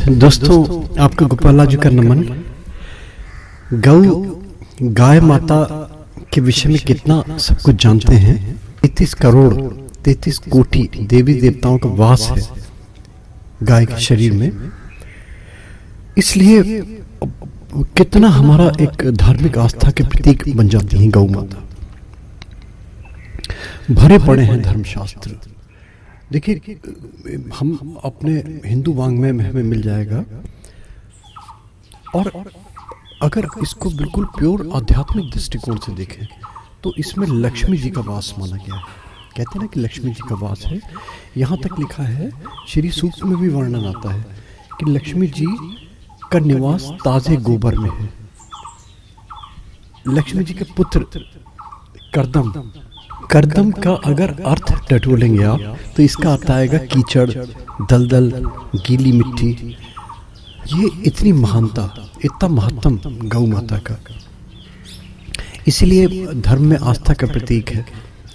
दोस्तों, आपको गोपाला जी का नमन। गौ गाय माता के विषय में कितना सब कुछ जानते हैं। 33 करोड़ 33 कोटि देवी देवताओं का वास है गाय के शरीर में। इसलिए कितना हमारा एक धार्मिक आस्था के प्रतीक बन जाती है गौ माता। भरे पड़े हैं धर्मशास्त्र। देखिए, हम अपने हिंदू वाङ्मय में हमें मिल जाएगा। और अगर इसको बिल्कुल प्योर आध्यात्मिक दृष्टिकोण से देखें तो इसमें लक्ष्मी जी का वास माना गया है। कहते हैं ना कि लक्ष्मी जी का वास है। यहाँ तक लिखा है, श्री सूक्त में भी वर्णन आता है कि लक्ष्मी जी का निवास ताजे गोबर में है। लक्ष्मी जी के पुत्र करदम का अगर अर्थ टटोलेंगे आप तो इसका अर्थ आएगा कीचड़, दलदल, गीली मिट्टी। ये इतनी महानता, इतना महत्तम गौ माता का। इसीलिए धर्म में आस्था का प्रतीक है।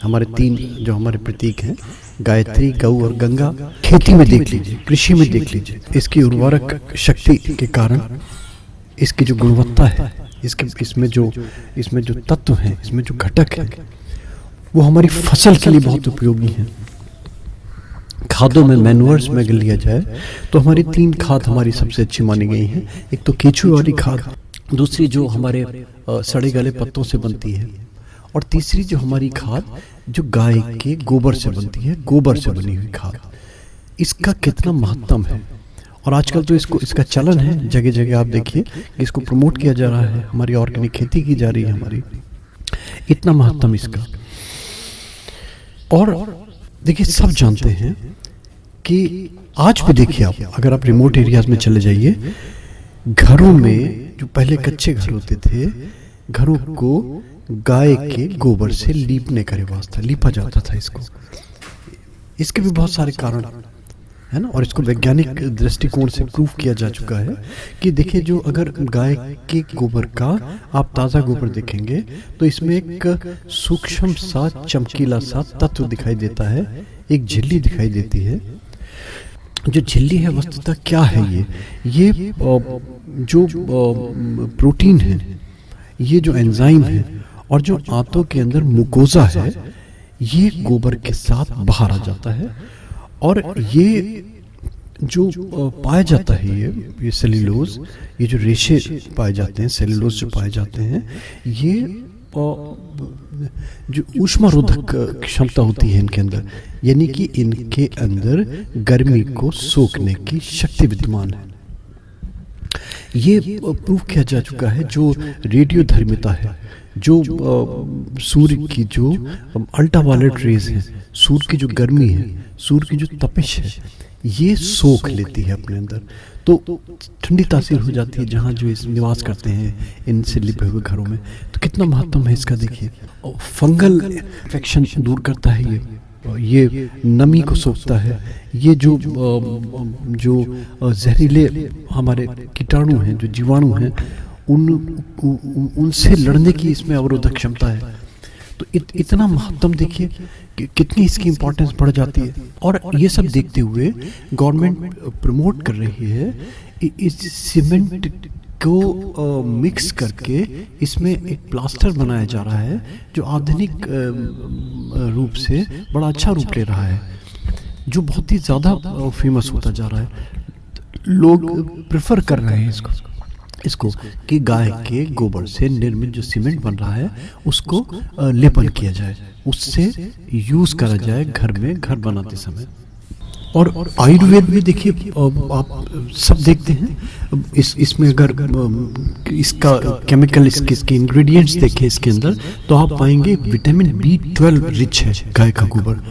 हमारे तीन जो हमारे प्रतीक हैं, गायत्री, गौ और गंगा। खेती में देख लीजिए, कृषि में देख लीजिए, इसकी उर्वरक शक्ति के कारण इसकी जो गुणवत्ता है, इसमें जो तत्व हैं, इसमें जो घटक है, वो हमारी फसल के लिए बहुत उपयोगी हैं। खादों में, मैन्योर्स में अगर लिया जाए तो हमारी 3 खाद हमारी सबसे अच्छी मानी गई हैं। एक तो केचुए वाली खाद, दूसरी जो हमारे सड़े गले पत्तों से बनती है, और तीसरी जो हमारी खाद जो गाय के गोबर से बनती है, गोबर से बनी हुई खाद। इसका कितना महत्व है। और आजकल तो इसका चलन है, जगह जगह आप देखिए इसको प्रमोट किया जा रहा है। हमारी ऑर्गेनिक खेती की जा रही है हमारी। इतना महत्व इसका। और देखिए, सब जानते हैं कि आज भी देखिए आप, अगर आप रिमोट एरियाज में चले जाइए, घरों में जो पहले कच्चे घर होते थे, घरों को गाय के गोबर से लीपने का रिवाज था, लीपा जाता था इसको। इसके भी बहुत सारे कारण है ना। और इसको वैज्ञानिक दृष्टिकोण से प्रूफ किया जा चुका है कि देखिए, जो अगर गाय के गोबर का आप ताज़ा गोबर देखेंगे तो इसमें एक सूक्ष्म सा चमकीला सा तत्व दिखाई देता है, एक झिल्ली दिखाई देती है। जो झिल्ली है वस्तुतः क्या है? ये जो प्रोटीन है, ये जो एंजाइम है, और जो आंतों के अंदर मुकोजा है, ये गोबर के साथ बाहर आ जाता है। और ये जो पाया जाता है, ये सेल्यूलोज, ये जो रेशे पाए जाते हैं, सेल्यूलोज जो पाए जाते हैं, ये जो ऊष्मारोधक क्षमता होती है इनके अंदर, यानी कि इनके अंदर गर्मी को सोखने की शक्ति विद्यमान है। ये प्रूफ किया जा चुका है। जो रेडियो धर्मिता है, जो सूर्य की जो अल्ट्रावायलेट रेज है, सूर्य की जो गर्मी है, सूर्य की जो तपिश है, ये सोख लेती है अपने अंदर, तो ठंडी तासीर हो जाती है जहाँ जो इस निवास करते हैं इनसे लिपे हुए घरों में। तो कितना महत्व है इसका देखिए। फंगल इन्फेक्शन दूर करता है ये नमी को सोखता है। ये जो जहरीले हमारे कीटाणु हैं, जो जीवाणु हैं, उनसे लड़ने की इसमें अवरोधक क्षमता है। तो इतना महत्व देखिए कि कितनी इसकी इम्पोर्टेंस बढ़ जाती है। और ये सब देखते हुए गवर्नमेंट प्रमोट कर रही है इस सीमेंट को मिक्स करके इसमें एक प्लास्टर बनाया जा रहा है, जो आधुनिक रूप से बड़ा अच्छा रूप ले रहा है, जो बहुत ही ज़्यादा फेमस होता जा रहा है। लोग प्रेफर कर रहे हैं इसको कि गाय के गोबर से निर्मित जो सीमेंट बन रहा है उसको लेपन किया जाए, उससे यूज़ करा जाए घर में, घर बनाते समय। और आयुर्वेद में देखिए, आप सब देखते हैं इसमें अगर इसका केमिकल, इसके इंग्रेडिएंट्स देखें इसके अंदर, तो आप पाएंगे विटामिन B12 रिच है गाय का गोबर।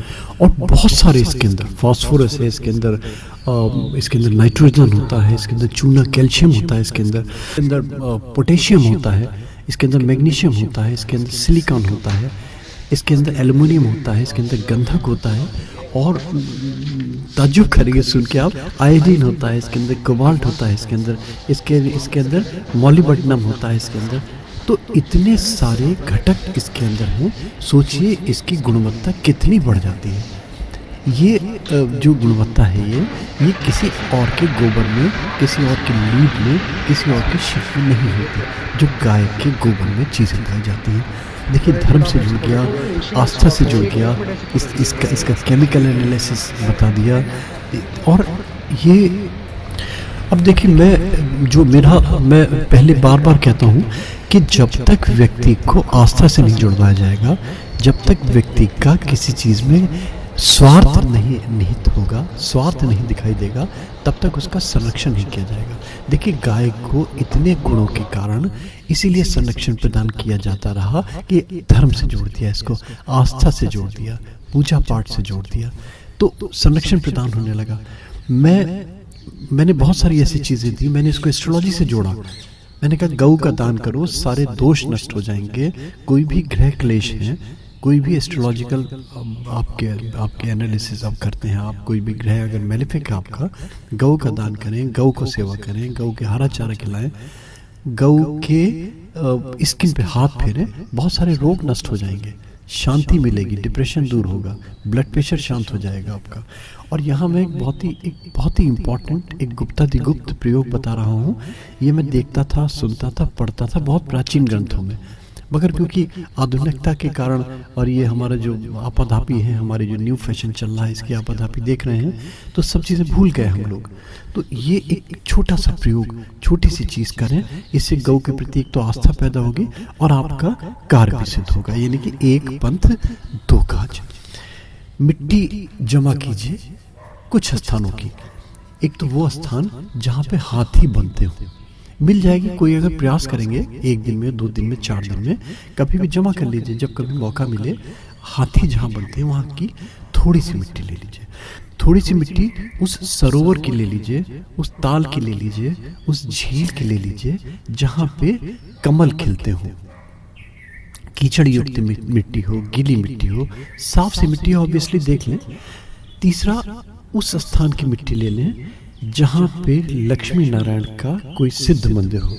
और बहुत सारे इसके अंदर फास्फोरस है, इसके अंदर नाइट्रोजन होता है, इसके अंदर चूना कैल्शियम होता है, इसके अंदर पोटेशियम होता है, इसके अंदर मैग्नीशियम होता है, इसके अंदर सिलिकॉन होता है, इसके अंदर एल्युमिनियम होता है, इसके अंदर गंधक होता है, और ताज्जुब करेंगे सुन के आप, आयोडीन होता है, इसके अंदर कोबाल्ट होता है, इसके अंदर मॉलिब्डेनम होता है इसके अंदर। तो इतने सारे घटक इसके अंदर हैं। सोचिए इसकी गुणवत्ता कितनी बढ़ जाती है। ये जो गुणवत्ता है ये किसी और के गोबर में, किसी और के लीड में, किसी और के शिप में नहीं होती, जो गाय के गोबर में चीज़ें पाई जाती हैं। देखिए, धर्म से जुड़ गया, आस्था से जुड़ गया, इसका केमिकल एनालिसिस बता दिया। और ये अब देखिए, मैं पहले बार बार कहता हूँ कि जब तक व्यक्ति को आस्था से नहीं जुड़वाया जाएगा, जब तक व्यक्ति का किसी चीज़ में स्वार्थ नहीं निहित होगा, स्वार्थ नहीं दिखाई देगा, तब तक उसका संरक्षण नहीं किया जाएगा। देखिए, गाय को इतने गुणों के कारण इसीलिए संरक्षण प्रदान किया जाता रहा कि धर्म से जोड़ दिया, इसको आस्था से जोड़ दिया, पूजा पाठ से जोड़ दिया, तो संरक्षण प्रदान होने लगा। मैंने बहुत सारी ऐसी चीज़ें दी, मैंने इसको एस्ट्रोलॉजी से जोड़ा। मैंने कहा गऊ का दान करो, सारे दोष नष्ट हो जाएंगे। कोई भी ग्रह क्लेश है, कोई भी एस्ट्रोलॉजिकल आपके एनालिसिस आप करते हैं, आप कोई भी ग्रह अगर मेलेफिक है आपका, गऊ का दान करें, गऊ को सेवा करें, गऊ के हरा चारा खिलाएं, गऊ के स्किन पे हाथ फेरें, बहुत सारे रोग नष्ट हो जाएंगे, शांति मिलेगी, डिप्रेशन दूर होगा, ब्लड प्रेशर शांत हो जाएगा आपका। और यहाँ मैं एक बहुत ही इम्पॉर्टेंट एक गुप्ताधिगुप्त प्रयोग बता रहा हूँ। ये मैं देखता था, सुनता था, पढ़ता था बहुत प्राचीन ग्रंथों में, मगर क्योंकि आधुनिकता के कारण और ये हमारा जो आपाधापी है, हमारे जो न्यू फैशन चल रहा है, इसकी आपाधापी देख रहे हैं, तो सब चीज़ें भूल गए हम लोग। तो ये एक छोटा सा प्रयोग, छोटी सी चीज़ करें, इससे गौ के प्रति एक तो आस्था पैदा होगी और आपका कार्य भी सिद्ध होगा। यानी कि एक पंथ दो काज। मिट्टी जमा कीजिए कुछ स्थानों की। एक तो वो स्थान जहाँ पे हाथी बनते हो, मिल जाएगी। कोई अगर प्रयास करेंगे 1 दिन में, 2 दिन में, 4 दिन में, कभी भी जमा कर लीजिए। जब कभी मौका मिले, हाथी जहाँ बनते हैं वहाँ की थोड़ी सी मिट्टी ले लीजिए। थोड़ी सी मिट्टी उस सरोवर की ले लीजिए, उस ताल की ले लीजिए, उस झील की ले लीजिए जहाँ पे कमल खिलते हो, कीचड़ युक्त मिट्टी हो, गीली मिट्टी हो, साफ सी मिट्टी हो, ऑब्वियसली देख लें। तीसरा, उस स्थान की मिट्टी ले लें जहाँ पे लक्ष्मी नारायण का कोई सिद्ध मंदिर हो।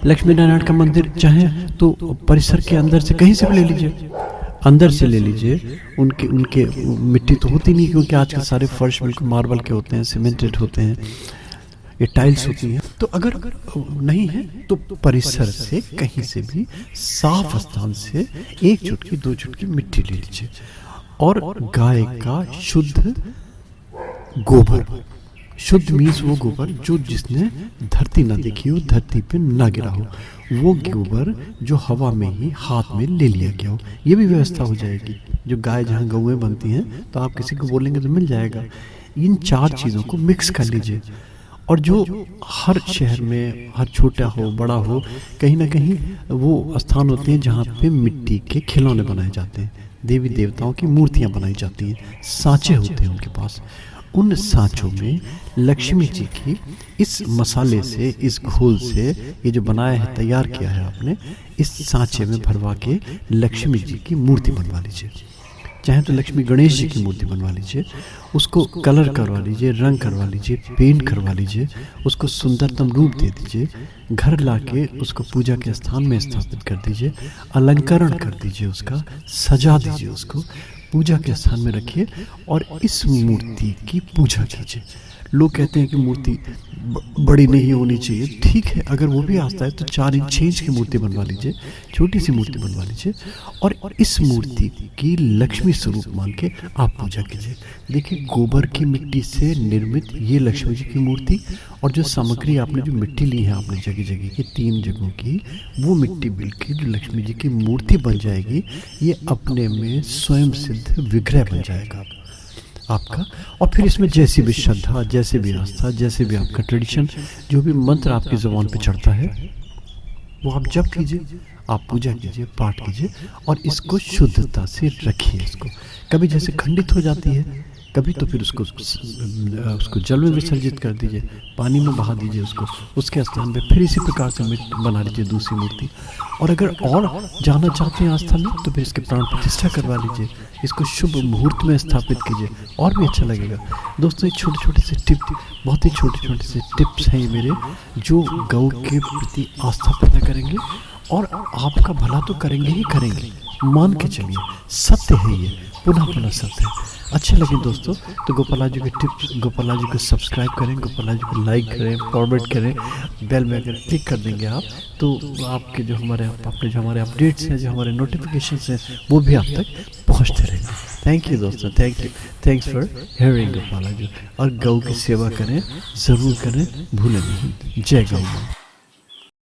लक्ष्मी नारायण का मंदिर चाहे तो परिसर के अंदर से कहीं से भी ले लीजिए, अंदर से ले लीजिए। उनके मिट्टी तो होती नहीं, क्योंकि आजकल सारे फर्श बिल्कुल मार्बल के होते हैं, सीमेंटेड होते हैं, ये टाइल्स होती हैं। तो अगर नहीं है तो परिसर से कहीं से भी साफ स्थान से 1 चुटकी 2 चुटकी मिट्टी ले लीजिए और गाय का शुद्ध गोबर, शुद्ध मीन्स वो गोबर जो जिसने धरती ना देखी हो, धरती पे ना गिरा हो, वो गोबर जो हवा में ही हाथ में ले लिया गया हो, ये भी व्यवस्था हो जाएगी। जो गाय जहाँ गौएं बनती हैं तो आप किसी को बोलेंगे तो मिल जाएगा। इन 4 चीज़ों को मिक्स कर लीजिए। और जो हर शहर में, हर छोटा हो बड़ा हो, कहीं ना कहीं वो स्थान होते हैं जहाँ पे मिट्टी के खिलौने बनाए जाते हैं, देवी देवताओं की मूर्तियाँ बनाई जाती हैं, सांचे होते हैं उनके पास। उन सांचों में लक्ष्मी जी की इस मसाले से, इस घोल से, ये जो बनाया है, तैयार किया है आपने, इस सांचे में भरवा के लक्ष्मी जी की मूर्ति बनवा लीजिए। चाहे तो लक्ष्मी गणेश जी की मूर्ति बनवा लीजिए, उसको कलर करवा लीजिए, रंग करवा लीजिए, पेंट करवा लीजिए, उसको सुंदरतम रूप दे दीजिए, घर लाके उसको पूजा के स्थान में स्थापित कर दीजिए, अलंकरण कर दीजिए, उसका सजा दीजिए, उसको पूजा के स्थान में रखिए और इस मूर्ति की पूजा कीजिए। लोग कहते हैं कि मूर्ति बड़ी नहीं होनी चाहिए, ठीक है, अगर वो भी आता है तो 4 इंच 6 इंच की मूर्ति बनवा लीजिए, छोटी सी मूर्ति बनवा लीजिए और इस मूर्ति की लक्ष्मी स्वरूप मान के आप पूजा कीजिए। देखिए, गोबर की मिट्टी से निर्मित ये लक्ष्मी जी की मूर्ति और जो सामग्री आपने, जो मिट्टी ली है आपने जगह जगह की, 3 जगहों की, वो मिट्टी मिलकर जो लक्ष्मी जी की मूर्ति बन जाएगी, ये अपने में स्वयं सिद्ध विग्रह बन जाएगा आपका। और फिर इसमें जैसी भी श्रद्धा, जैसे भी आस्था, जैसे भी आपका ट्रेडिशन, जो भी मंत्र आपकी ज़ुबान पे चढ़ता है, वो आप जप कीजिए, आप पूजा कीजिए, पाठ कीजिए और इसको शुद्धता से रखिए। इसको कभी जैसे खंडित हो जाती है, कभी तो फिर उसको जल में विसर्जित कर दीजिए, पानी में बहा दीजिए उसको, उसके स्थान पे फिर इसी प्रकार से बना लीजिए दूसरी मूर्ति। और अगर और जाना चाहते हैं आस्था में तो फिर इसके प्राण प्रतिष्ठा करवा लीजिए, इसको शुभ मुहूर्त में स्थापित कीजिए, और भी अच्छा लगेगा। दोस्तों, ये छोटे छोटे से टिप, बहुत ही छोटे छोटे से टिप्स हैं ये मेरे, जो गौ के प्रति आस्था पैदा करेंगे और आपका भला तो करेंगे ही करेंगे। मान के चलिए, सत्य है ये, पुनः पुनः सत्य है। अच्छे लगे दोस्तों तो गोपाला जी के टिप्स, गोपाला जी को सब्सक्राइब करें, गोपाला जी को लाइक करें, फॉरवर्ड करें, बेल में अगर क्लिक कर देंगे आप तो आपके जो हमारे अपडेट्स हैं, जो हमारे नोटिफिकेशंस हैं, वो भी आप तक पहुंचते रहेंगे। थैंक यू दोस्तों, thank you, thanks for hearing Gopala ji. और गौ की सेवा करें, ज़रूर करें, भूलें नहीं। जय गौ माँ।